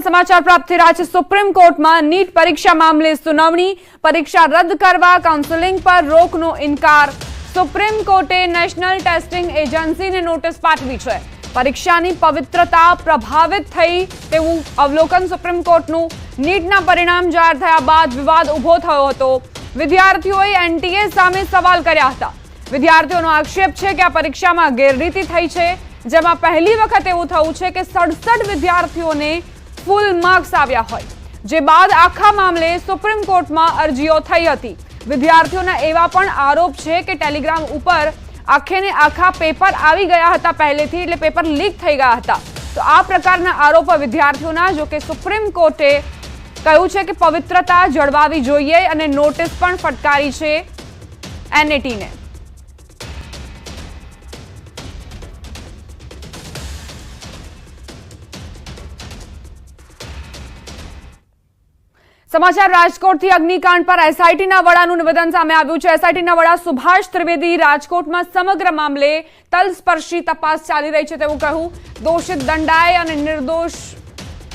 समाचार प्राप्त थी रहा है। सुप्रीम कोर्ट में नीट परीक्षा मामले सुनावणी, परीक्षा रद्द करवा काउंसलिंग पर रोकनो इनकार। सुप्रीम कोर्टे नेशनल टेस्टिंग एजेंसी ने नोटिस पाठवी छे। परीक्षानी पवित्रता प्रभावित थई तेवुं अवलोकन सुप्रीम कोर्टनुं। नीटना परिणाम जाहिर थया बाद विवाद उभो थयो हतो। विद्यार्थीओए एनटीए सामे सवाल कर्या हता। विद्यार्थीओनो आक्षेप छे के आ परीक्षामां गैररीति थई छे, जेमां पहली वखत एवुं थयुं छे के 67 विद्यार्थीओने फूल मार्क्स आव्या होय, जे बाद आखा मामले सुप्रीम कोर्ट में अरजीओ थई हती। विद्यार्थीओना एवा पण आरोप छे के टेलिग्राम उपर आखे ने आखा पेपर आवी गया हता पहलेथी, एटले पेपर लीक थई गया हता। तो आ प्रकारना आरोप विद्यार्थीओना, जो के सुप्रीम कोर्टे कह्युं छे के पवित्रता जळवावी जोईए अने नोटिस पण फटकारी छे एनएटी ने। समाचार राजकोट थी अग्निकांड पर एसआईटी वडानुं निवेदन सामे आव्युं छे। एसआईटी वडा सुभाष त्रिवेदी राजकोट में समग्र मामले तलस्पर्शी तपास चाली रही है तेवुं कह्युं। दोषित दंडाय अने निर्दोष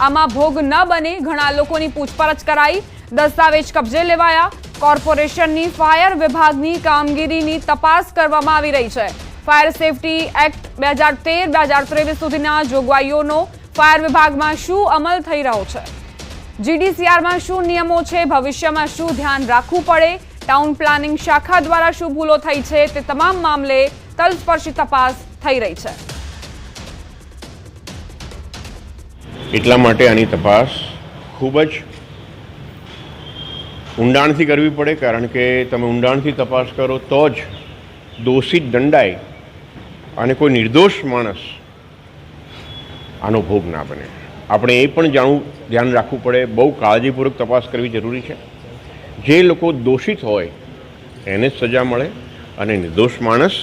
आमां भोग न बने, घणा लोकोनी पूछपरछ कराई, दस्तावेज कब्जे लेवाया। कोर्पोरेशननी फायर विभागनी कामगीरीनी तपास करवामां आवी रही है। फायर सेफ्टी एक्ट 2013-2023 सुधीना जोगवाईओनो फायर विभाग में शुं अमल थई रह्यो छे, जीडीसीआर में शुं नियमों छे, भविष्य में शुं ध्यान राखवुं पड़े, टाउन प्लानिंग शाखा द्वारा शुं भूलो थई छे, ते तमाम मामले तलस्पर्शी तपास थई रही है। એટલા માટે આની તપાસ ખૂબ જ ઊંડાણથી કરવી પડે, કારણ કે તમે ઊંડાણથી તપાસ કરો તો જ દોષિત દંડાય અને કોઈ નિર્દોષ માણસ આનો ભોગ ના બને। આપણે એ પણ ધ્યાન રાખવું પડે, બહુ કાળજીપૂર્વક તપાસ કરવી જરૂરી છે। જે લોકો દોષિત હોય એને જ સજા મળે અને નિર્દોષ માણસ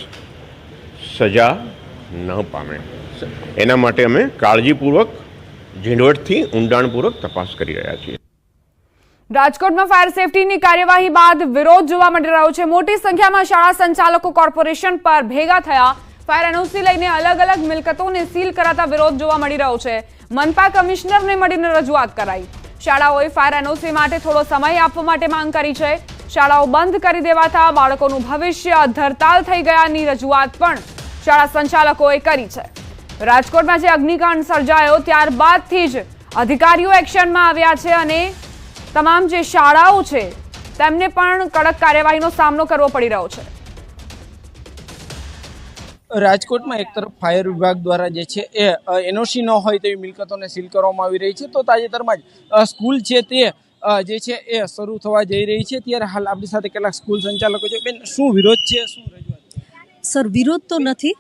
સજા ન પામે। એના માટે અમે કાળજીપૂર્વક ઝીણવટથી ઊંડાણપૂર્વક તપાસ કરી રહ્યા છીએ। राजकोट में फायर सेफ्टी की कार्यवाही बाद विरोध जोवा मळी रह्यो छे। मोटी संख्या में शाळा संचालको कोर्पोरेशन पर भेगा थया। फायर एनओसी लईने अलग अलग मिलकतोने सील कराता विरोध जोवा मळी रह्यो छे। मनपा कमिश्नर ने मळीने रजूआत कराई। शाळाओए फायर एनओसी माटे थोड़ो समय आपवा माटे मांग करी छे। शाळाओ बंध करी देवाता बाळकोनुं भविष्य अधरताल थई गयानी रजूआत पण शाळा संचालकोए करी छे। राजकोट में जे अग्निकांड सर्जायो त्यारबादथी ज अधिकारीओ एक्शनमां आव्या छे अने तमाम जे शाळाओ छे तेमने पण कड़क कार्यवाहीनो सामनो करवो पड़ी रह्यो छे। राजकोट में एक तरफ फायर विभाग द्वारा जे छे एनओसी न होय तेवी मिलकतोने सील करवामां आवी रही छे, तो ताजेतरमां ज स्कूल छे ते जे छे ए शरू थवा जई रही छे। त्यारे हाल आपणी साथे કેટલાક स्कूल संचालको छे। बेन, शुं विरोध छे, शुं रजूआत? सर, विरोध तो नहीं,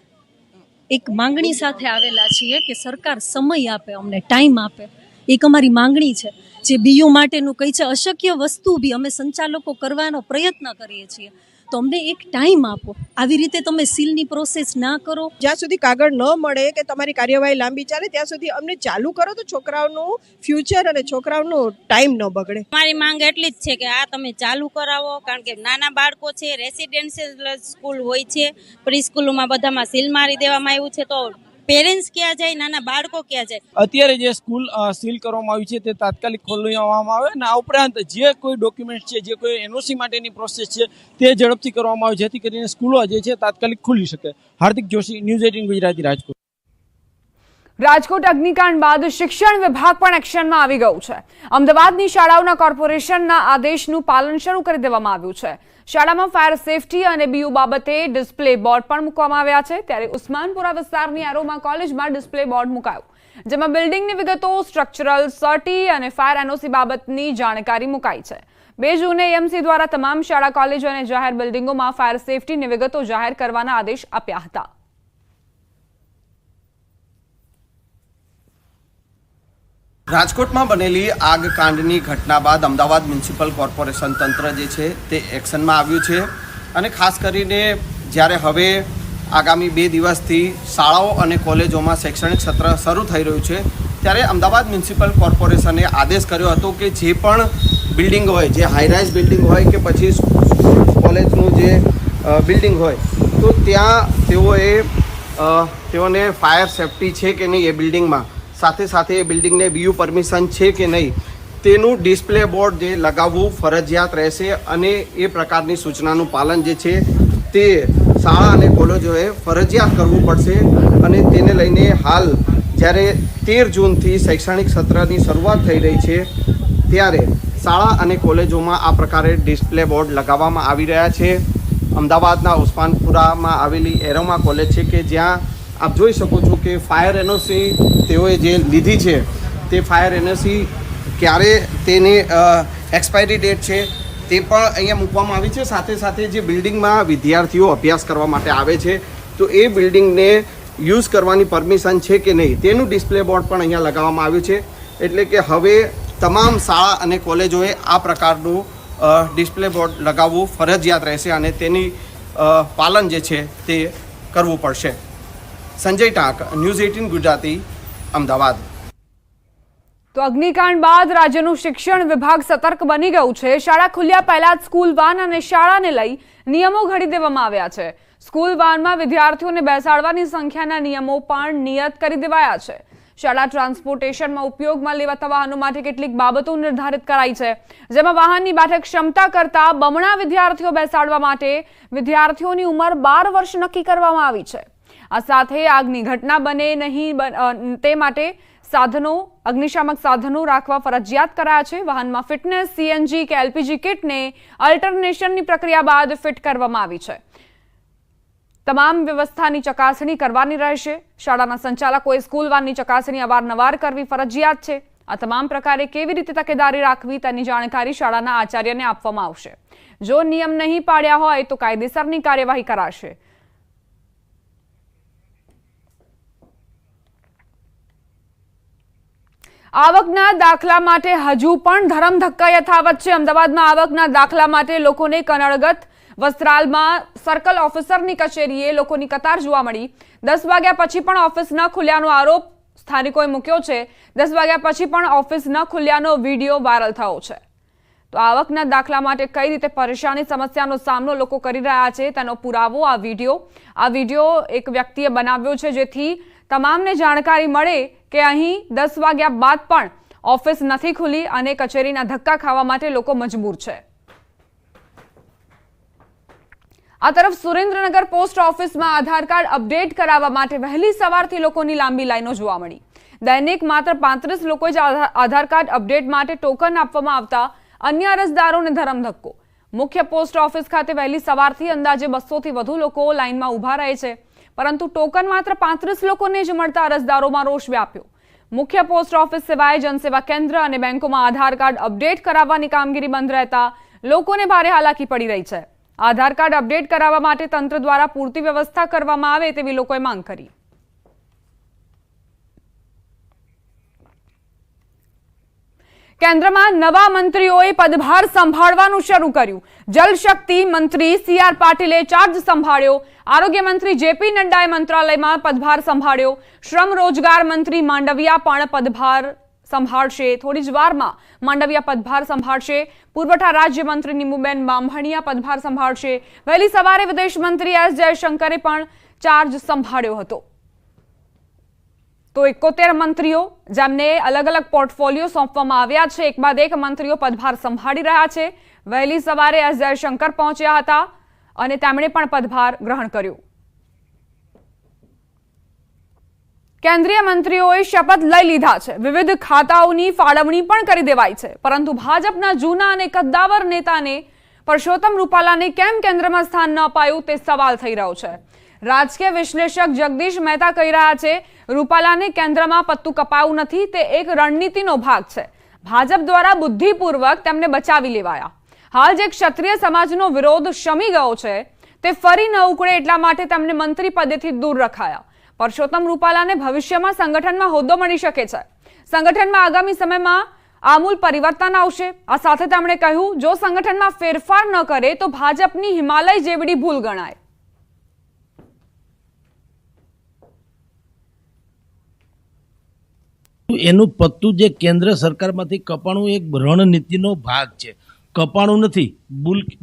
एक मांगणी साथे आवेला छीए के सरकार समय आपे, अमने टाइम आपे। एक अमारी मांगणी छे जे बीयू माटेनुं कई छे अशक्य वस्तु भी अमे संचालको करवानो प्रयत्न करीए छीए, तो अमने एक टाइम आपो। આવી રીતે તમે સીલની પ્રોસેસ ના કરો, જ્યાં સુધી કાગળ ન મળે કે તમારી કાર્યવાહી લાંબી ચાલે ત્યાં સુધી અમને ચાલુ કરો, તો છોકરાઓનું ફ્યુચર અને છોકરાઓનો ટાઈમ ન બગડે। અમારી માંગ એટલી જ છે કે આ તમે ચાલુ કરાવો, કારણ કે નાના બાળકો છે, રેસિડેન્શિયલ સ્કૂલ હોય છે, પ્રી સ્કૂલોમાં બધામાં સીલ મારી દેવામાં આવ્યું છે, તો પેરેન્ટ્સ ક્યાં જાય, નાના બાળકો ક્યાં જાય? અત્યારે જે સ્કૂલ સીલ કરવામાં આવી છે તે તાત્કાલિક ખોલી દેવામાં આવે અને આ ઉપરાંત જે કોઈ ડોક્યુમેન્ટ છે, જે કોઈ એનઓસી માટેની પ્રોસેસ છે તે ઝડપથી કરવામાં આવે, જેથી કરીને સ્કૂલો જે છે તાત્કાલિક ખુલી શકે। હાર્દિક જોશી, ન્યૂઝ 18 ગુજરાતી, રાજકોટ। राजकोट अग्निकांड बाद शिक्षण विभाग पण एक्शन में आवी गयुं छे। अमदावादनी शाळाओना कोर्पोरेशनना आदेशनुं पालन शरू करी देवामां आव्युं छे। शाळामां फायर सेफ्टी अने बीयू बाबते डिस्प्ले बोर्ड पण मूकवामां आव्या छे। त्यारे उस्मानपुरा विस्तारनी एरोमा कॉलेजमां डिस्प्ले बोर्ड मुकायो, जेमां बिल्डिंगनी विगतो, स्ट्रक्चरल सर्टी अने फायर एनओसी बाबतनी जाणकारी मुकाई छे। 2 जूने एएमसी द्वारा तमाम शाळा कॉलेजो अने जाहेर बिल्डिंगोमां फायर सेफ्टीनी विगतो जाहेर करवाना आदेश आप्या हता। राजकोट में बनेली आग कांडनी घटना बाद अमदावाद म्युनिसिपल कोर्पोरेशन तंत्र जे छे ते एक्शन में आव्युं छे अने खास करीने ज्यारे हवे आगामी 2 दिवसथी शाळाओ अने कॉलेजों में शैक्षणिक सत्र शरू थई रह्युं छे, त्यारे अमदावाद म्युनिसिपल कोर्पोरेशने आदेश कर्यो हतो के जे पण बिल्डिंग होय, जे हाईराइज बिल्डिंग होय के पछी स्कूल कॉलेजनुं जे बिल्डिंग होय, तो त्यां तेओने फायर सेफ्टी छे के नहीं ए बिल्डिंग में સાથે સાથે એ બિલ્ડિંગને બીયુ પરમિશન છે કે નહીં તેનું ડિસ્પ્લે બોર્ડ જે લગાવવું ફરજિયાત રહેશે અને એ પ્રકારની સૂચનાનું પાલન જે છે તે શાળા અને કોલેજોએ ફરજિયાત કરવું પડશે અને તેને લઈને હાલ જ્યારે 13 જૂનથી શૈક્ષણિક સત્રની શરૂઆત થઈ રહી છે ત્યારે શાળા અને કોલેજોમાં આ પ્રકારે ડિસ્પ્લે બોર્ડ લગાવવામાં આવી રહ્યા છે. અમદાવાદના ઉસ્માનપુરામાં આવેલી એરોમા કોલેજ છે કે જ્યાં આપ જોઈ શકો છો કે ફાયર એનઓસી તેઓએ જે લીધી છે તે ફાયર એનઓસી ક્યારે તેની એક્સપાયરી ડેટ છે તે પણ અહીંયા મૂકવામાં આવી છે. સાથે સાથે જે બિલ્ડિંગમાં વિદ્યાર્થીઓ અભ્યાસ કરવા માટે આવે છે તો એ બિલ્ડિંગને યુઝ કરવાની પરમિશન છે કે નહીં તેનું ડિસ્પ્લે બોર્ડ પણ અહીંયા લગાવવામાં આવ્યું છે. એટલે કે હવે તમામ શાળા અને કોલેજોએ આ પ્રકારનું ડિસ્પ્લે બોર્ડ લગાવવું ફરજિયાત રહેશે અને તેની પાલન જે છે તે કરવું પડશે. સંજય ટાંક, ન્યૂઝ 18 ગુજરાતી, અમદાવાદ. તો અગ્નિકાંડ બાદ રાજ્યનું શિક્ષણ વિભાગ સતર્ક બની ગયું છે. શાળા ખુલ્યા પહેલા જ સ્કૂલ વાન અને શાળાને લઈ નિયમો ઘડી દેવામાં આવ્યા છે. સ્કૂલ વાનમાં વિદ્યાર્થીઓને બેસાડવાની સંખ્યાના નિયમો પણ નિયત કરી દેવાયા છે. શાળા ટ્રાન્સપોર્ટેશનમાં ઉપયોગમાં લેવાતા વાહનો માટે કેટલીક બાબતો નિર્ધારિત કરાઈ છે, જેમાં વાહનની બેઠક ક્ષમતા કરતા બમણા વિદ્યાર્થીઓ બેસાડવા માટે વિદ્યાર્થીઓની ઉંમર 12 વર્ષ નક્કી કરવામાં આવી છે. આ સાથે આગની ઘટના બને નહીં તે માટે સાધનો, અગ્નિશામક સાધનો રાખવા ફરજિયાત કરાયા છે. વાહનમાં ફિટનેસ, સીએનજી કે એલપીજી કિટને અલ્ટરનેશનની પ્રક્રિયા બાદ ફિટ કરવામાં આવી છે. તમામ વ્યવસ્થાની ચકાસણી કરવાની રહેશે. શાળાના સંચાલકોએ સ્કૂલ વાનની ચકાસણી અવારનવાર કરવી ફરજિયાત છે. આ તમામ પ્રકારે કેવી રીતે તકેદારી રાખવી તેની જાણકારી શાળાના આચાર્યને આપવામાં આવશે. જો નિયમ નહીં પાળ્યા હોય તો કાયદેસરની કાર્યવાહી કરાશે. આવકના દાખલા માટે હજુ પણ ધરમધક્કા યથાવત છે. અમદાવાદમાં આવકના દાખલા માટે લોકોને કનડગત વસ્ત્રાલમાં સર્કલ ઓફિસરની કચેરીએ લોકોની કતાર જોવા મળી. 10 વાગ્યા પછી પણ ઓફિસ ન ખુલ્યાનો આરોપ સ્થાનિકોએ મૂક્યો છે. 10 વાગ્યા પછી પણ ઓફિસ ન ખુલ્યાનો વિડીયો વાયરલ થયો છે. તો આવકના દાખલા માટે કઈ રીતે પરેશાની સમસ્યાનો સામનો લોકો કરી રહ્યા છે તેનો પુરાવો આ વિડીયો એક વ્યક્તિએ બનાવ્યો છે, જેથી તમામને જાણકારી મળે કે અહીં 10 વાગ્યા બાદ પણ ઓફિસ નથી ખુલી અને કચેરીના ધક્કા ખાવા માટે લોકો મજબૂર છે. આ તરફ સુરેન્દ્રનગર પોસ્ટ ઓફિસમાં આધાર કાર્ડ અપડેટ કરાવવા માટે વહેલી સવારથી લોકોની લાંબી લાઈનો જોવા મળી. દૈનિક માત્ર 35 લોકોએ જ આધાર કાર્ડ અપડેટ માટે ટોકન આપવામાં આવતા અન્ય અરજદારોને ધરમધક્કો. મુખ્ય પોસ્ટ ઓફિસ ખાતે વહેલી સવારથી અંદાજે 200 થી વધુ લોકો લાઈનમાં ઊભા રહે છે, પરંતુ ટોકન માત્ર 35 લોકોને જ મળતા અરજદારોમાં રોષ વ્યાપ્યો. મુખ્ય પોસ્ટ ઓફિસ સિવાય જનસેવા કેન્દ્ર અને બેંકોમાં આધાર કાર્ડ અપડેટ કરાવવાની કામગીરી બંધ રહેતા લોકોને ભારે હાલાકી પડી રહી છે. આધાર કાર્ડ અપડેટ કરાવવા માટે તંત્ર દ્વારા પૂરતી વ્યવસ્થા કરવામાં આવે તેવી લોકોએ માંગ કરી. કેન્દ્રમાં નવા મંત્રીઓએ પદભાર સંભાળવાનું શરૂ કર્યું. જલશક્તિ મંત્રી CR પાટીલે ચાર્જ સંભાળ્યો. આરોગ્ય મંત્રી JP નડ્ડાએ મંત્રાલયમાં પદભાર સંભાળ્યો. શ્રમ રોજગાર મંત્રી માંડવિયા પણ પદભાર સંભાળશે. થોડી જ વારમાં માંડવિયા પદભાર સંભાળશે. પુરવઠા રાજ્યમંત્રી નીમુબેન બામણિયા પદભાર સંભાળશે. વહેલી સવારે વિદેશ મંત્રી S જયશંકરે પણ ચાર્જ સંભાળ્યો હતો. તો 71 મંત્રીઓ જેમને અલગ અલગ પોર્ટફોલિયો સોંપવામાં આવ્યા છે, એક બાદ એક મંત્રીઓ પદભાર સંભાળી રહ્યા છે. વહેલી સવારે S જયશંકર પહોંચ્યા હતા અને તેમણે પણ પદભાર ગ્રહણ કર્યો. કેન્દ્રીય મંત્રીઓએ શપથ લઈ લીધા છે. વિવિધ ખાતાઓની ફાળવણી પણ કરી દેવાઈ છે, પરંતુ ભાજપના જૂના અને કદ્દાવર નેતાને પરસોત્તમ રૂપાલાને કેમ કેન્દ્રમાં સ્થાન ન અપાયું તે સવાલ થઈ રહ્યો છે. રાજકીય વિશ્લેષક જગદીશ મહેતા કહી રહ્યા છે, રૂપાલાને કેન્દ્રમાં પત્તું કપાયું નથી, તે એક રણનીતિનો ભાગ છે. ભાજપ દ્વારા બુદ્ધિપૂર્વક તેમને બચાવી લેવાયા. હાલ જે ક્ષત્રિય સમાજનો વિરોધ શમી ગયો છે તે ફરી ન ઉકળે એટલા માટે તેમને મંત્રી પદેથી દૂર રખાયા. પરસોત્તમ રૂપાલાને ભવિષ્યમાં સંગઠનમાં હોદ્દો મળી શકે છે. સંગઠનમાં આગામી સમયમાં આમૂલ પરિવર્તન આવશે. આ સાથે તેમણે કહ્યું, જો સંગઠનમાં ફેરફાર ન કરે તો ભાજપની હિમાલય જેવડી ભૂલ ગણાય. એનું પત્તું જે કેન્દ્ર સરકારમાંથી કપાણું એક રણનીતિનો ભાગ છે. કપાણું નથી,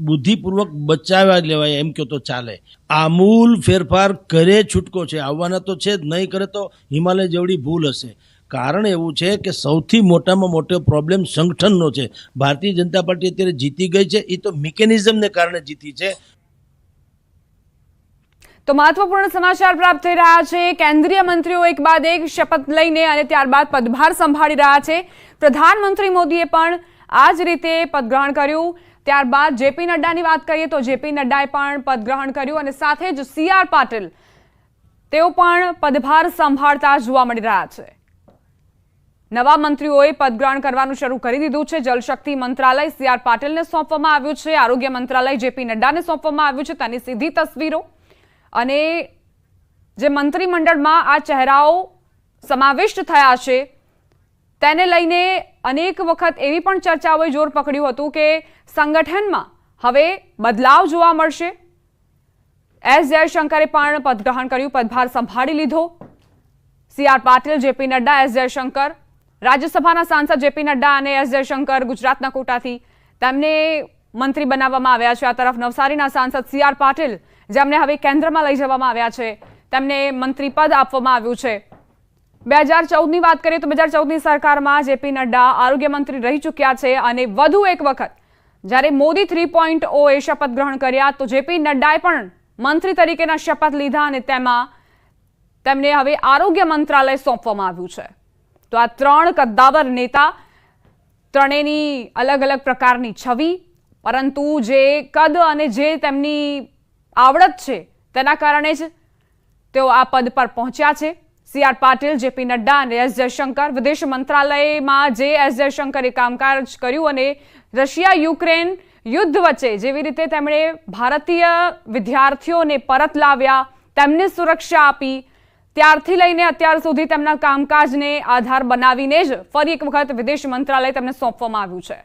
બુદ્ધિપૂર્વક બચાવ્યા લેવાય એમ કહો તો ચાલે. આમૂલ ફેરફાર કરે છૂટકો છે, આવવાના તો છે જ, નહીં કરે તો હિમાલય જેવડી ભૂલ હશે. કારણ એવું છે કે સૌથી મોટામાં મોટો પ્રોબ્લેમ સંગઠનનો છે. ભારતીય જનતા પાર્ટી અત્યારે જીતી ગઈ છે, એ તો મિકેનિઝમને કારણે જીતી છે. તો મહત્વપૂર્ણ સમાચાર પ્રાપ્ત થઈ રહ્યા છે. કેન્દ્રીય મંત્રીઓ એક બાદ એક શપથ લઈને અને ત્યારબાદ પદભાર સંભાળી રહ્યા છે. પ્રધાનમંત્રી મોદીએ પણ આ જ રીતે પદગ્રહણ કર્યું. ત્યારબાદ જેપી નડ્ડાની વાત કરીએ તો જેપી નડ્ડાએ પણ પદગ્રહણ કર્યું અને સાથે જ CR પાટીલ તેઓ પણ પદભાર સંભાળતા જોવા મળી રહ્યા છે. નવા મંત્રીઓએ પદગ્રહણ કરવાનું શરૂ કરી દીધું છે. જલશક્તિ મંત્રાલય CR પાટીલને સોંપવામાં આવ્યું છે. આરોગ્ય મંત્રાલય જેપી નડ્ડાને સોંપવામાં આવ્યું છે. તેની સીધી તસવીરો અને જે મંત્રીમંડળમાં આ ચહેરાઓ સમાવિષ્ટ થયા છે તેને લઈને અનેક વખત એવી પણ ચર્ચાઓએ જોર પકડ્યું હતું કે સંગઠનમાં હવે બદલાવ જોવા મળશે. S જયશંકરે પણ પદગ્રહણ કર્યું, પદભાર સંભાળી લીધો. CR Patil, JP Nadda, S Jaishankar, રાજ્યસભાના સાંસદ જેપી નડ્ડા અને S જયશંકર ગુજરાતના કોટાથી તેમને મંત્રી બનાવવામાં આવ્યા છે. આ તરફ નવસારીના સાંસદ CR પાટીલ જેમને હવે કેન્દ્રમાં લઈ જવામાં આવ્યા છે, તેમને મંત્રી પદ આપવામાં આવ્યું છે. 2014ની વાત કરીએ તો 2014ની સરકારમાં જેપી નડ્ડા આરોગ્ય મંત્રી રહી ચૂક્યા છે અને વધુ એક વખત જ્યારે મોદી 3.0 એ શપથ ગ્રહણ કર્યા તો જેપી નડ્ડાએ પણ મંત્રી તરીકેના શપથ લીધા અને તેમાં તેમને હવે આરોગ્ય મંત્રાલય સોંપવામાં આવ્યું છે. તો આ ત્રણ કદ્દાવર નેતા, ત્રણેયની અલગ અલગ પ્રકારની છબી, પરંતુ જે કદ અને જે તેમની આવડત છે તેના કારણે જ તેઓ આ પદ પર પહોંચ્યા છે. CR પાટીલ, જેપી નડ્ડા અને S જયશંકર. વિદેશ મંત્રાલયમાં જે S જયશંકરે કામકાજ કર્યું અને રશિયા યુક્રેન યુદ્ધ વચ્ચે જેવી રીતે તેમણે ભારતીય વિદ્યાર્થીઓને પરત લાવ્યા, તેમને સુરક્ષા આપી, ત્યારથી લઈને અત્યાર સુધી તેમના કામકાજને આધાર બનાવીને જ ફરી એક વખત વિદેશ મંત્રાલય તેમને સોંપવામાં આવ્યું છે.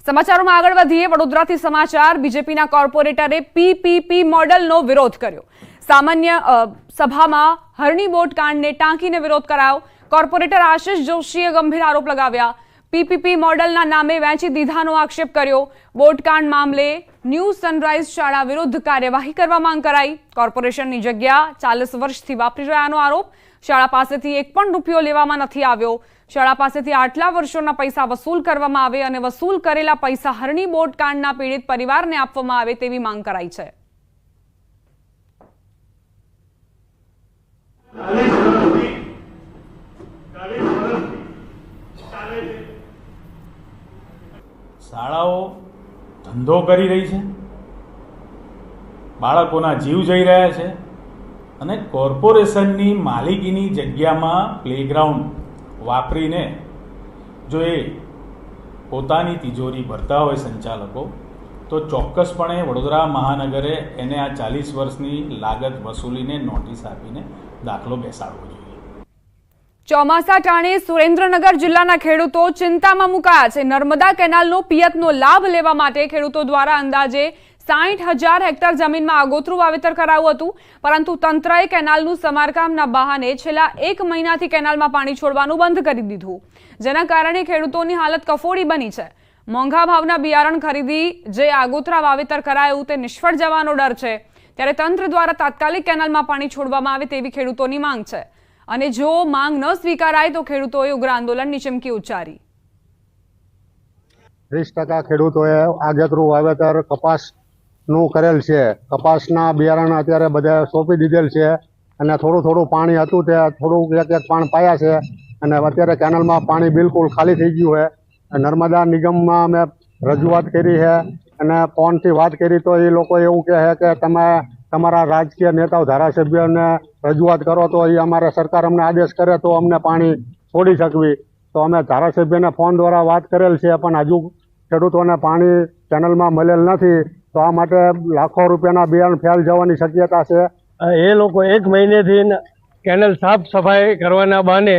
સમાચારોમાં આગળ વધીએ. વડોદરાથી સમાચાર. બીજેપીના કોર્પોરેટરે PPP મોડલનો વિરોધ કર્યો. સામાન્ય સભામાં હરણી બોટ કાંડને ટાંકીને વિરોધ કરાયો. કોર્પોરેટર આશિષ જોશીએ ગંભીર આરોપ લગાવ્યા. PPP મોડલના નામે વેચી દીધાનો આક્ષેપ કર્યો. બોટકાંડ મામલે ન્યૂ સનરાઈઝ શાળા વિરુદ્ધ કાર્યવાહી કરવા માંગ કરાઈ. કોર્પોરેશનની જગ્યા 40 વર્ષથી વાપરી રહ્યાનો આરોપ. શાળા પાસેથી એક પણ રૂપિયો લેવામાં નથી આવ્યો. શાળા પાસેથી આટલા વર્ષોના પૈસા વસૂલ કરવામાં આવે અને વસૂલ કરેલા પૈસા હરણી બોટકાંડના પીડિત પરિવારને આપવામાં આવે તેવી માંગ કરાઈ છે. શાળાઓ ધંધો કરી રહી છે, બાળકોના જીવ જઈ રહ્યા છે અને કોર્પોરેશનની માલિકીની જગ્યામાં પ્લેગ્રાઉન્ડ વાપરીને જો એ પોતાની તિજોરી ભરતા હોય સંચાલકો, તો ચોક્કસપણે વડોદરા મહાનગરે એને આ 40 વર્ષની લાગત વસૂલીને નોટિસ આપીને દાખલો બેસાડવો જોઈએ. ચોમાસા ટાણે સુરેન્દ્રનગર જિલ્લાના ખેડૂતો ચિંતામાં મુકાયા છે. નર્મદા કેનાલનો પિયતનો લાભ લેવા માટે ખેડૂતો દ્વારા અંદાજે 60,000 હેક્ટર જમીનમાં આગોતરું વાવેતર કરાયું હતું, પરંતુ તંત્રએ કેનાલનું સમારકામના બહાને છેલ્લા 1 મહિનાથી કેનાલમાં પાણી છોડવાનું બંધ કરી દીધું, જેના કારણે ખેડૂતોની હાલત કફોડી બની છે. મોંઘા ભાવના બિયારણ ખરીદી જે આગોતરા વાવેતર કરાયું તે નિષ્ફળ જવાનો ડર છે. ત્યારે તંત્ર દ્વારા તાત્કાલિક કેનાલમાં પાણી છોડવામાં આવે તેવી ખેડૂતોની માંગ છે અને જો માંગ ન સ્વીકારાય તો ખેડૂતોએ ઉગ્ર આંદોલનની ચીમકી ઉચ્ચારી. 30% ખેડૂતોએ આગેતરું વાવેતર કપાસનું કરેલ છે. કપાસના બિયારણ અત્યારે બધા સોંપી દીધેલ છે અને થોડું પાણી હતું તે થોડું એક પાણ પાયા છે અને અત્યારે કેનાલમાં પાણી બિલકુલ ખાલી થઈ ગયું છે. નર્મદા નિગમમાં અમે રજૂઆત કરી છે અને ફોનથી વાત કરી તો એ લોકો એવું કહે છે કે તમે તમારા રાજકીય નેતાઓ ધારાસભ્યોને રજૂઆત કરો તો એ અમારે સરકાર અમને આદેશ કરે તો અમને પાણી છોડી શકવી. તો અમે ધારાસભ્યને ફોન દ્વારા વાત કરેલ છે પણ હજુ ખેડૂતોને પાણી કેનલમાં મળેલ નથી. તો આ માટે લાખો રૂપિયાના બિયારણ ફેલ જવાની શક્યતા છે. એ લોકો 1 મહિનેથી કેનલ સાફ સફાઈ કરવાના બહાને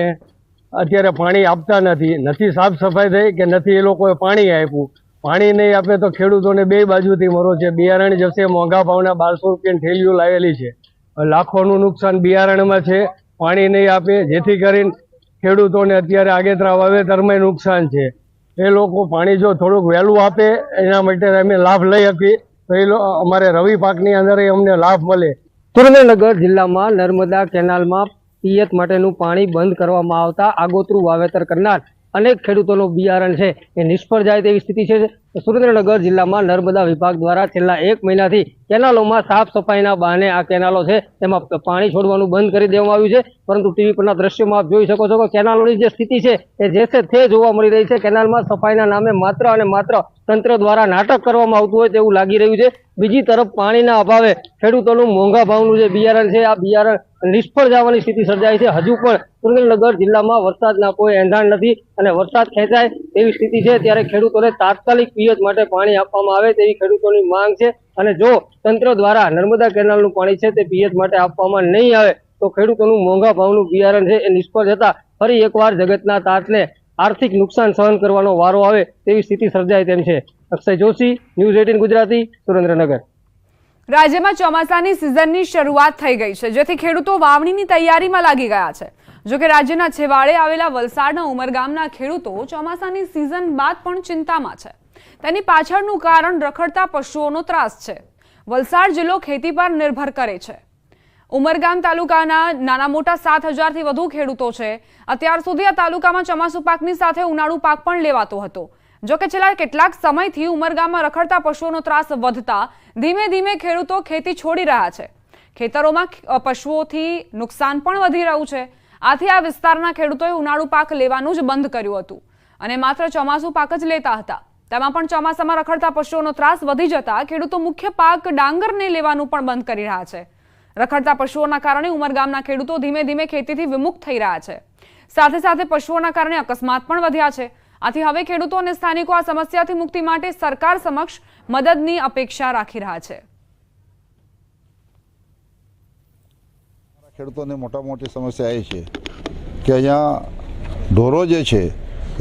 અત્યારે પાણી આપતા નથી સાફ સફાઈ થઈ કે નથી એ લોકોએ પાણી આપ્યું. પાણી નહીં આપે તો ખેડૂતોને બે બાજુથી મરો છે. બિયારણ જશે મોંઘા ભાવના 1200 રૂપિયાની થેલીઓ લાવેલી છે. લાખોનું નુકસાન બિયારણમાં છે. પાણી નહીં આપે જેથી કરીને ખેડૂતોને અત્યારે આગેતરા વાવેતરમાં નુકસાન છે. એ લોકો પાણી જો થોડુંક વહેલું આપે એના માટે અમે લાભ લઈ શકીએ તો એ અમારે રવિ પાકની અંદર અમને લાભ મળે. સુરેન્દ્રનગર જિલ્લામાં નર્મદા કેનાલમાં પિયત માટેનું પાણી બંધ કરવામાં આવતા આગોતરું વાવેતર કરનાર અનેક ખેડૂતોનું બિયારણ છે એ નિષ્ફળ જાય તેવી સ્થિતિ છે. સુરેન્દ્રનગર જિલ્લામાં નર્મદા વિભાગ દ્વારા છેલ્લા 1 મહિનાથી કેનાલોમાં સાફ સફાઈના બહાને આ કેનાલો છે તેમાં પાણી છોડવાનું બંધ કરી દેવામાં આવ્યું છે. પરંતુ ટીવી પરના દ્રશ્યોમાં આપ જોઈ શકો છો કે કેનાલોની જે સ્થિતિ છે એ જે છે તે જોવા મળી રહી છે. કેનાલમાં સફાઈના નામે માત્ર અને માત્ર તંત્ર દ્વારા નાટક કરવામાં આવતું હોય તેવું લાગી રહ્યું છે. બીજી તરફ પાણીના અભાવે ખેડૂતોનું મોંઘા ભાવનું જે બિયારણ છે આ બિયારણ નિષ્ફળ જવાની સ્થિતિ સર્જાઈ છે. હજુ પણ સુરેન્દ્રનગર જિલ્લામાં વરસાદના કોઈ એંધાણ નથી અને વરસાદ ખેંચાય તેવી સ્થિતિ છે. ત્યારે ખેડૂતોને તાત્કાલિક પિયત માટે પાણી આપવામાં આવે તેવી ખેડૂતોની માંગ છે. અને જો તંત્ર દ્વારા નર્મદા કેનાલનું પાણી છે તે પિયત માટે આપવામાં નહીં આવે તો ખેડૂતોનું મોંઘા ભાવનું બિયારણ છે એ નિષ્ફળ જતા ફરી એકવાર જગતના તાતને આર્થિક નુકસાન સહન કરવાનો વારો આવે તેવી સ્થિતિ સર્જાય તેમ છે. અક્ષય જોશી, ન્યૂઝ 18 ગુજરાતી, સુરેન્દ્રનગર. રાજ્યમાં ચોમાસાની સિઝનની શરૂઆત થઈ ગઈ છે, જેથી ખેડૂતો વાવણીની તૈયારીમાં લાગી ગયા છે. જોકે રાજ્યના છેવાડે આવેલા વલસાડના ઉમરગામના ખેડૂતો ચોમાસાની સિઝન બાદ પણ ચિંતામાં છે. તેની પાછળનું કારણ રખડતા પશુઓનો ત્રાસ છે. વલસાડ જિલ્લો ખેતી પર નિર્ભર કરે છે. ઉમરગામ તાલુકાના નાના મોટા 7,000 થી વધુ ખેડૂતો છે. અત્યાર સુધી આ તાલુકામાં ચોમાસુ પાકની સાથે ઉનાળુ પાક પણ લેવાતો હતો. જોકે છેલ્લા કેટલાક સમયથી ઉમરગામમાં રખડતા પશુઓનો ત્રાસ વધતા ધીમે ધીમે ખેડૂતો ખેતી છોડી રહ્યા છે. ખેતરોમાં પશુઓથી નુકસાન પણ વધી રહ્યું છે. આથી આ વિસ્તારના ખેડૂતોએ ઉનાળુ પાક લેવાનું જ બંધ કર્યું હતું અને માત્ર ચોમાસુ પાક જ લેતા હતા. તેમાં પણ ચોમાસામાં રખડતા પશુઓનો ત્રાસ વધી જતા ખેડૂતો મુખ્ય પાક ડાંગરને લેવાનું પણ બંધ કરી રહ્યા છે. રખડતા પશુઓના કારણે ઉમરગામના ખેડૂતો ધીમે ધીમે ખેતીથી વિમુખ થઈ રહ્યા છે. સાથે સાથે પશુઓના કારણે અકસ્માત પણ વધ્યા છે. આથી હવે ખેડૂતો અને સ્થાનિકો આ સમસ્યાથી મુક્તિ માટે સરકાર સમક્ષ મદદની અપેક્ષા રાખી રહ્યા છે. ખેડૂતોને મોટી સમસ્યા એ છે કે અહીંયા ઢોરો જે છે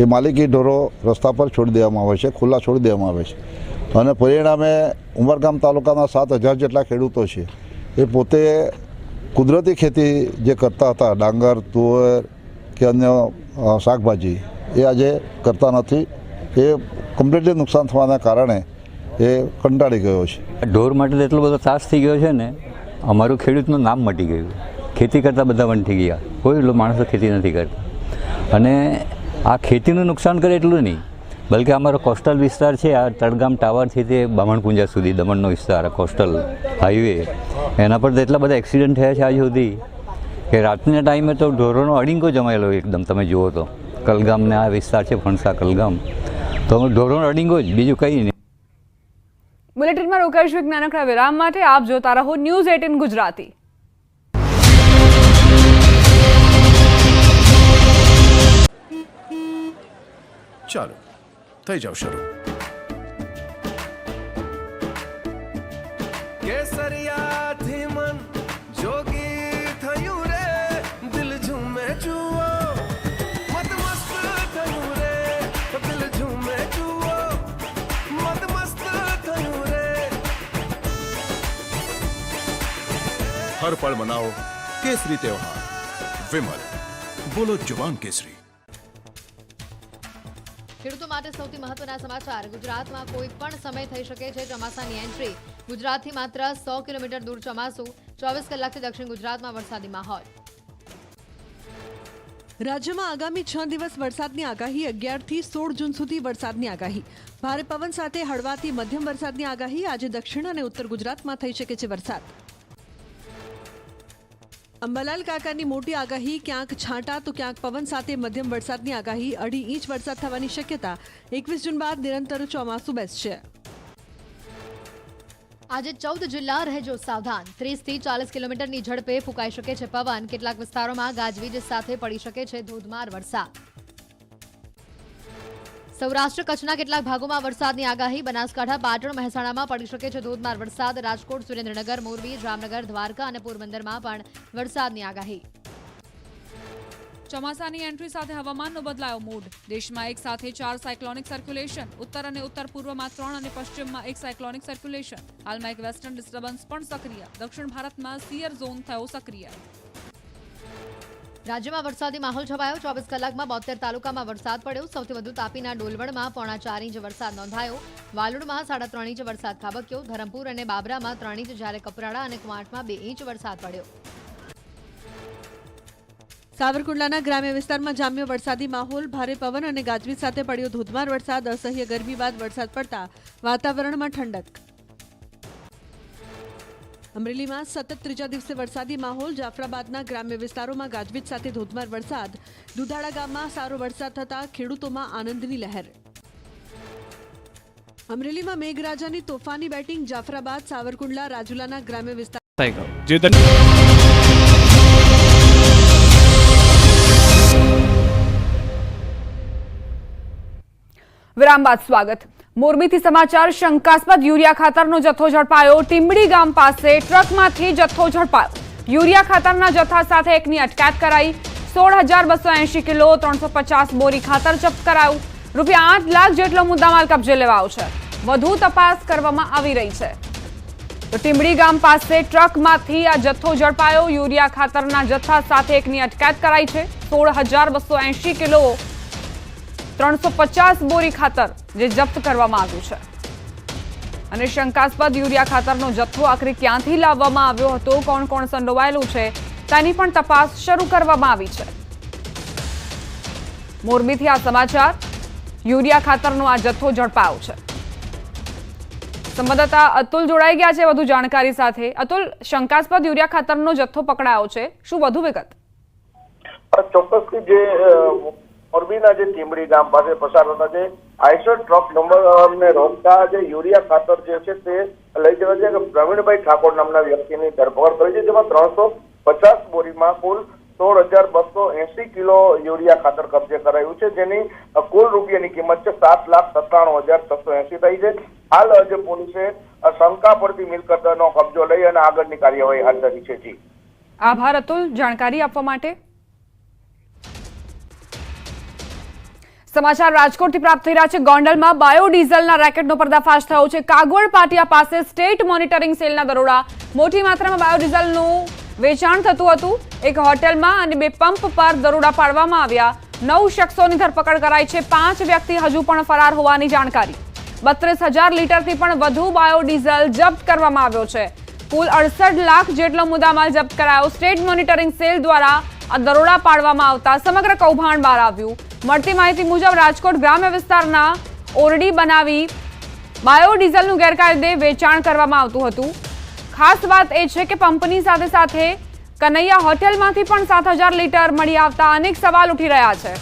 એ માલિકી ઢોરો રસ્તા પર છોડી દેવામાં આવે છે, ખુલ્લા છોડી દેવામાં આવે છે. અને પરિણામે ઉમરગામ તાલુકાના 7,000 જેટલા ખેડૂતો છે એ પોતે કુદરતી ખેતી જે કરતા હતા, ડાંગર, તુવેર કે અન્ય શાકભાજી, એ આજે કરતા નથી. એ કમ્પ્લીટલી નુકસાન થવાના કારણે એ કંટાળી ગયો છે. ઢોર માટે એટલો બધો ત્રાસ થઈ ગયો છે ને, અમારું ખેડૂતનું નામ મટી ગયું. ખેતી કરતા બધા બંધ થઈ ગયા, કોઈ માણસો ખેતી નથી કરતા. અને આ ખેતીનું નુકસાન કરે એટલું નહીં, બલકે અમારો કોસ્ટલ વિસ્તાર છે, આ તળગામ ટાવરથી તે બામણકુંજા સુધી દમણનો વિસ્તાર, કોસ્ટલ હાઈવે, એના પર તો એટલા બધા એક્સિડન્ટ થયા છે આજ સુધી કે રાતના ટાઈમે તો ઢોરોનો અડીંગો જમાયેલો એકદમ. તમે જુઓ તો કલગામને આ વિસ્તાર છે, ફણસા કલગામ, તો ઢોરોનો અડીંગો જ, બીજું કંઈ નહીં. બુલેટિનમાં રોકાઈશું એક નાનકડા વિરામ માટે. આપ જોતા રહો ન્યૂઝ 18 ગુજરાતી. ચાલો થઈ જાવ શરૂ. કેસરિયાથી મન જોગી થયું રે, દિલ ઝૂમે જુઓ, મત મસ્ત થયું રે, દિલ ઝૂમે જુઓ, મત મસ્ત થયું રે. હર પળ મનાવો કેસરી તહેવાર. વિમલ, બોલો જવાન કેસરી. ખેડૂતો માટે સૌથી મહત્વના સમાચાર. ગુજરાતમાં કોઈ પણ સમય થઈ શકે છે ચોમાસાની એન્ટ્રી. ગુજરાતથી માત્ર 100 કિલોમીટર દૂર ચોમાસું. 24 કલાકથી દક્ષિણ ગુજરાતમાં વરસાદી માહોલ. રાજ્યમાં આગામી 6 દિવસ વરસાદની આગાહી. 11 થી 16 જૂન સુધી વરસાદની આગાહી. ભારે પવન સાથે હળવાથી મધ્યમ વરસાદની આગાહી. આજે દક્ષિણ અને ઉત્તર ગુજરાતમાં થઈ શકે છે વરસાદ. અંબાલાલ કાકાની મોટી આગાહી. ક્યાંક છાંટા તો ક્યાંક પવન સાથે મધ્યમ વરસાદની આગાહી. 2.5 ઇંચ વરસાદ થવાની શક્યતા. 21 જૂન બાદ નિરંતર ચોમાસું બેસશે. આજે 14 જિલ્લા રહેજો સાવધાન. 30 થી 40 કિલોમીટરની ઝડપે ફૂંકાઈ શકે છે પવન. કેટલાક વિસ્તારોમાં ગાજવીજ સાથે પડી શકે છે ધોધમાર વરસાદ. સૌરાષ્ટ્ર કચ્છના કેટલાક ભાગોમાં વરસાદની આગાહી. બનાસકાંઠા, પાટણ, મહેસાણામાં પડી શકે છે ધોધમાર વરસાદ. રાજકોટ, સુરેન્દ્રનગર, મોરબી, જામનગર, દ્વારકા અને પોરબંદરમાં પણ વરસાદની આગાહી. ચોમાસાની એન્ટ્રી સાથે હવામાનનો બદલાયો મૂડ. દેશમાં એક સાથે 4 સાયક્લોનિક સર્ક્યુલેશન. ઉત્તર અને ઉત્તર પૂર્વમાં 3 અને પશ્ચિમમાં 1 સાયક્લોનિક સર્ક્યુલેશન. હાલમાં એક વેસ્ટર્ન ડિસ્ટર્બન્સ પણ સક્રિય. દક્ષિણ ભારતમાં સિયર ઝોન થયો સક્રિય. રાજ્યમાં વરસાદી માહોલ છવાયો. 24 કલાકમાં 72 તાલુકામાં વરસાદ પડ્યો. સૌથી વધુ તાપીના ડોલવણમાં 4.5 ઇંચ વરસાદ નોંધાયો. વાલોડમાં 3.5 ઇંચ વરસાદ ખાબક્યો. ધરમપુર અને બાબરામાં 3 ઇંચ, જ્યારે કપરાડા અને કવાંટમાં 2 ઇંચ વરસાદ પડ્યો. સાવરકુંડલાના ગ્રામ્ય વિસ્તારમાં જામ્યો વરસાદી માહોલ. ભારે પવન અને ગાજવીજ સાથે પડ્યો ધોધમાર વરસાદ. અસહ્ય ગરમી બાદ વરસાદ પડતા વાતાવરણમાં ઠંડક. અમરેલીમાં સતત ત્રીજા દિવસે વરસાદી માહોલ. જાફરાબાદના ગ્રામ્ય વિસ્તારોમાં ગાજવીજ સાથે ધોધમાર વરસાદ. દુધાળા ગામમાં સારો વરસાદ થતા ખેડૂતોમાં આનંદની લહેર. અમરેલીમાં મેઘરાજાની તોફાની બેટિંગ. જાફરાબાદ, સાવરકુંડલા, રાજુલાના ગ્રામ્ય વિસ્તાર વિરામ બાદ સ્વાગત. મોરબીથી સમાચાર. શંકાસ્પદ યુરિયા ખાતરનો જથ્થો ઝડપાયો. ટીંબડી ગામ પાસે ટ્રકમાંથી જથ્થો ઝડપાયો. યુરિયા ખાતરના જથ્થા સાથે એકની અટકાયત કરાઈ. 16,280 કિલો 350 બોરી ખાતર જપ્ત કરાયું. રૂપિયા 8 લાખ જેટલો મુદ્દામાલ કબજે લેવાયો છે. વધુ તપાસ કરવામાં આવી રહી છે. તો ટીંબડી ગામ પાસે ટ્રકમાંથી આ જથ્થો ઝડપાયો. યુરિયા ખાતરના જથ્થા સાથે એકની અટકાયત કરાઈ છે. 16,280 કિલો 350 બોરી ખાતર જે જપ્ત કરવામાં આવ્યું છે. અને શંકાસ્પદ યુરિયા ખાતરનો જથ્થો આખરે ક્યાંથી લાવવામાં આવ્યો હતો, કોણ કોણ સંડોવાયેલું છે તેની પણ તપાસ શરૂ કરવામાં આવી છે. મોરબીથી આ સમાચાર. યુરિયા ખાતરનો આ જથ્થો ઝડપાયો છે. સંવાદદાતા અતુલ જોડાઈ ગયા છે વધુ જાણકારી સાથે. અતુલ, શંકાસ્પદ યુરિયા ખાતરનો જથ્થો પકડાયો છે, શું વધુ વિગત? ચોક્કસથી જે મોરબીના જે ટીંબડી ગામ પાસે પસાર થતા જે આઈસર ટ્રક નંબરને રોકતા જે યુરિયા ખાતર જે છે તે લઈ જવા છે કે પ્રવીણભાઈ ઠાકોર નામના વ્યક્તિની ધરપકડ કરી છે, જેમાં 350 બોરીમાં કુલ 16,280 કિલો યુરિયા ખાતર કબજે કરાયું છે, જેની કુલ રૂપિયાની કિંમત છે 7,97,680 થઈ છે. હાલ જે પોલીસે શંકા પડતી મિલકતનો કબજો લઈ અને આગળની કાર્યવાહી હાથ ધરી છે. જી આભાર અતુલ જાણકારી આપવા માટે. સમાચાર રાજકોટથી પ્રાપ્ત થઈ રહ્યા છે. ગોંડલમાં બાયોડીઝલના રેકેટનો પર્દાફાશ થયો છે. કાગવડ પાટિયા પાસે સ્ટેટ મોનિટરિંગ સેલના દરોડા. મોટી માત્રામાં બાયોડીઝલનું વેચાણ થતું હતું એક હોટેલમાં અને 2 પંપ પર દરોડા પાડવામાં આવ્યા. 9 શખ્સોની ધરપકડ કરાઈ છે. 5 વ્યક્તિ હજુ પણ ફરાર હોવાની જાણકારી. 32,000 લીટરથી પણ વધુ બાયોડીઝલ જપ્ત કરવામાં આવ્યો છે. કુલ 68 લાખ જેટલો મુદ્દામાલ જપ્ત કરાયો. સ્ટેટ મોનિટરિંગ સેલ દ્વારા આ દરોડા પાડવામાં આવતા સમગ્ર કૌભાંડ બહાર આવ્યું. મળતી માહિતી મુજબ રાજકોટ ગ્રામ્ય વિસ્તારના ઓરડી બનાવી બાયોડીઝલનું ગેરકાયદે વેચાણ કરવામાં આવતું હતું. ખાસ વાત એ છે કે પંપની સાથે સાથે કનૈયા હોટેલમાંથી પણ 7,000 લીટર મળી આવતા અનેક સવાલ ઉઠી રહ્યા છે.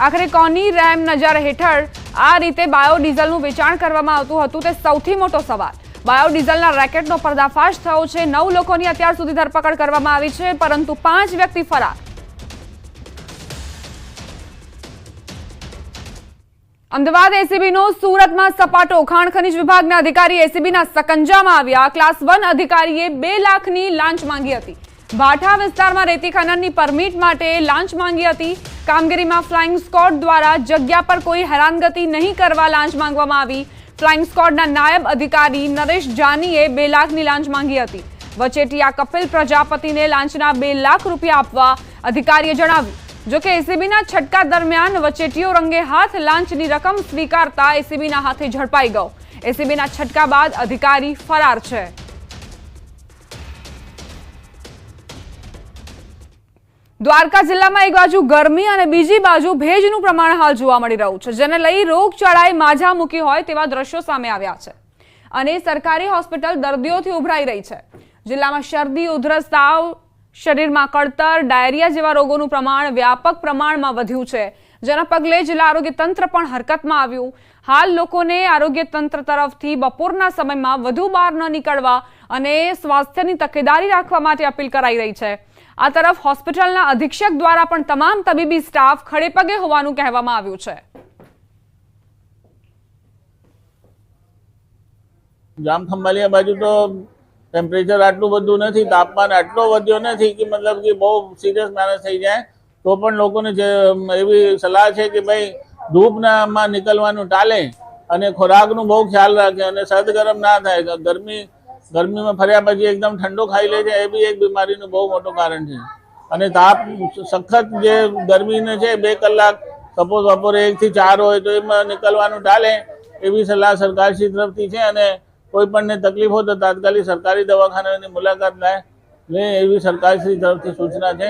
આખરે કોની રહેમ નજર હેઠળ આ રીતે બાયોડીઝલનું વેચાણ કરવામાં આવતું હતું તે સૌથી મોટો સવાલ. બાયોડીઝલના રેકેટનો પર્દાફાશ થયો છે. 9 લોકોની અત્યાર સુધી ધરપકડ કરવામાં આવી છે, પરંતુ 5 વ્યક્તિ ફરાર. અમદાવાદ એસીબીનો સુરતમાં સપાટો. ખાણ ખનીજ વિભાગના અધિકારી એસીબીના સકંજામાં આવ્યા. ક્લાસ 1 અધિકારીએ 2 લાખની લાંચ માંગી હતી. ભાઠા વિસ્તારમાં રેતી ખનનની પરમિટ માટે લાંચ માંગી હતી. કામગીરીમાં ફ્લાઇંગ સ્ક્વોડ દ્વારા જગ્યા પર કોઈ હેરાનગતિ નહીં કરવા લાંચ માંગવામાં આવી. ફ્લાઇંગ સ્ક્વોડના નાયબ અધિકારી નરેશ જાનીએ 2 લાખની લાંચ માંગી હતી. વચેટિયા કપિલ પ્રજાપતિને લાંચના 2 લાખ રૂપિયા આપવા અધિકારીએ જણાવ્યું. જોકે એસીબીના છટકા દરમિયાન વચેટીઓ રંગે હાથ લાંચની રકમ સ્વીકારતા એસીબીના હાથે ઝડપાઈ ગયો. એસીબીના છટકા બાદ અધિકારી ફરાર છે. દ્વારકા જિલ્લામાં એક બાજુ ગરમી અને બીજી બાજુ ભેજનું પ્રમાણ હાલ જોવા મળી રહ્યું છે, જેને લઈ રોગચાળાએ માઝા મૂકી હોય તેવા દ્રશ્યો સામે આવ્યા છે. અને સરકારી હોસ્પિટલ દર્દીઓથી ઉભરાઈ રહી છે. જિલ્લામાં શરદી, ઉધરસ, તાવ, શરીરમાં કળતર, ડાયરિયા જેવા રોગોનું પ્રમાણ વ્યાપક પ્રમાણમાં વધ્યું છે, જેના પગલે જિલ્લા આરોગ્ય તંત્ર પણ હરકતમાં આવ્યું. હાલ લોકોને આરોગ્ય તંત્ર તરફથી બપોરના સમયમાં વધુ બહાર ન નીકળવા અને સ્વાસ્થ્યની તકેદારી રાખવા માટે અપીલ કરાઈ રહી છે. આ તરફ હોસ્પિટલના અધિક્ષક દ્વારા પણ તમામ તબીબી સ્ટાફ ખડેપગે હોવાનું કહેવામાં આવ્યું છે. જામખંભાલિયા બાજુ તો ટેમ્પરેચર આટલું બધું નથી, તાપમાન આટલો વધ્યો નથી કે મતલબ કે બહુ સિરિયસ માણસ થઈ જાય. તો પણ લોકોને એવી સલાહ છે કે ભાઈ ધૂપમાં નીકળવાનું ટાળે અને ખોરાકનું બહુ ખ્યાલ રાખે અને સર્દ ગરમ ના થાય. ગરમીમાં ફર્યા પછી એકદમ ઠંડો ખાઈ લે છે, એ બી એક બીમારીનું બહુ મોટું કારણ છે. અને તાપ સખત જે ગરમીને છે 2 કલાક સપોઝ બપોરે 1 થી 4 હોય તો એમાં નીકળવાનું ટાળે એવી સલાહ સરકારશ્રી તરફથી છે. અને કોઈ પણને તકલીફ હોય તો તાત્કાલિક સરકારી દવાખાનાની મુલાકાત લે એવી સરકારશ્રી તરફથી સૂચના છે.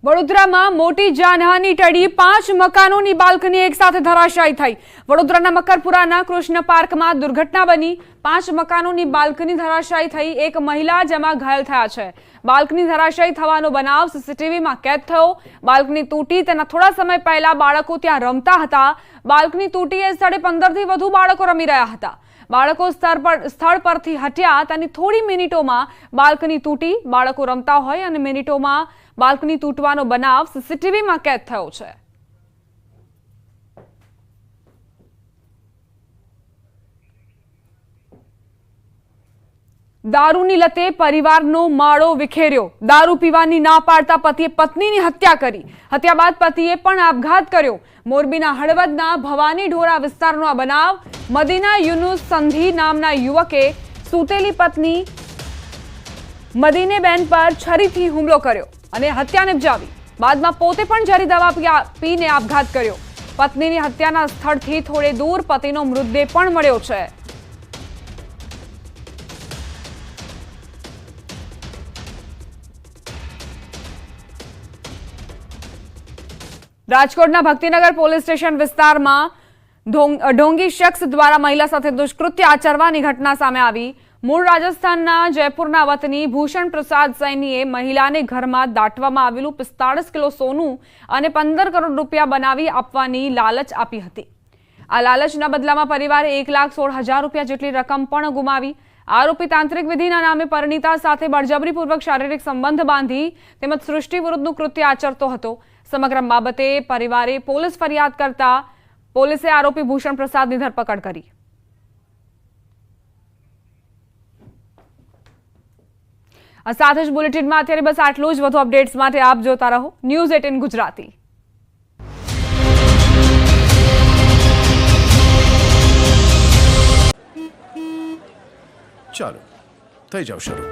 વડોદરામાં મોટી જાનહાની ટળી 5 મકાનોની બાલ્કની એક સાથે ધરાશાયી થઈ। વડોદરાના મકરપુરાના કૃષ્ણ પાર્કમાં દુર્ઘટના બની। 5 મકાનોની બાલ્કની ધરાશાયી થઈ। એક મહિલા જેમાં ઘાયલ થયા છે। બાલ્કની ધરાશાયી થવાનો બનાવ સીસીટીવીમાં કેદ થયો। બાલ્કની તૂટી તેના થોડા સમય પહેલા બાળકો ત્યાં રમતા હતા। બાલ્કની તૂટી એ સ્થળે 15 થી વધુ બાળકો રમી રહ્યા હતા। બાળકો સ્થળ પરથી હટ્યા તેની થોડી મિનિટોમાં બાલ્કની તૂટી। બાળકો રમતા હોય અને મિનિટોમાં બાલ્કની તૂટવાનો બનાવ સીસીટીવીમાં કેદ થયો છે। દારૂની લતે પરિવારનો માળો વિખેર્યો। દારૂ પીવાની ના પાડતા પતિએ પત્નીની હત્યા કરી। હત્યા બાદ પતિએ પણ આપઘાત કર્યો। મોરબીના હળવદના ભવાની ઢોરા વિસ્તારનો આ બનાવ। મદીના યુનુસ સંધી નામના યુવકે સૂતેલી પત્ની મદીનેબેન પર છરીથી હુમલો કર્યો અને હત્યા નિપજાવી। બાદમાં પોતે પણ ઝેરી દવા પીને આપઘાત કર્યો। પત્નીની હત્યાના સ્થળથી થોડે દૂર પતિનો મૃતદેહ પણ મળ્યો છે। રાજકોટના ભક્તિનગર પોલીસ સ્ટેશન વિસ્તારમાં ઢોંગી શખ્સ દ્વારા મહિલા સાથે દુષ્કૃત્ય આચરવાની ઘટના સામે આવી। મૂળ રાજસ્થાનના જયપુરના વતની ભૂષણ પ્રસાદ સૈનીએ મહિલાને ઘરમાં દાટવામાં આવેલું 45 કિલો સોનું અને 15 કરોડ રૂપિયા બનાવી આપવાની લાલચ આપી હતી। આ લાલચના બદલામાં પરિવારે 1,16,000 રૂપિયા જેટલી રકમ પણ ગુમાવી। આરોપી તાંત્રિક વિધિના નામે પરિણીતા સાથે બળજબરીપૂર્વક શારીરિક સંબંધ બાંધી તેમજ સૃષ્ટિ વિરુદ્ધનું કૃત્ય આચરતો હતો। સમગ્ર બાબતે પરિવારે પોલીસ ફરિયાદ કરતા પોલીસે આરોપી ભૂષણ પ્રસાદની ધરપકડ કરી। આ સાથે જ બુલેટિનમાં અત્યારે બસ આટલું જ। વધુ અપડેટ્સ માટે આપ જોતા રહો ન્યૂઝ 18 ગુજરાતી। ચાલો થઈ જાવ શરૂ।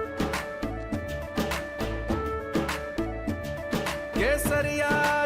કેસરિયા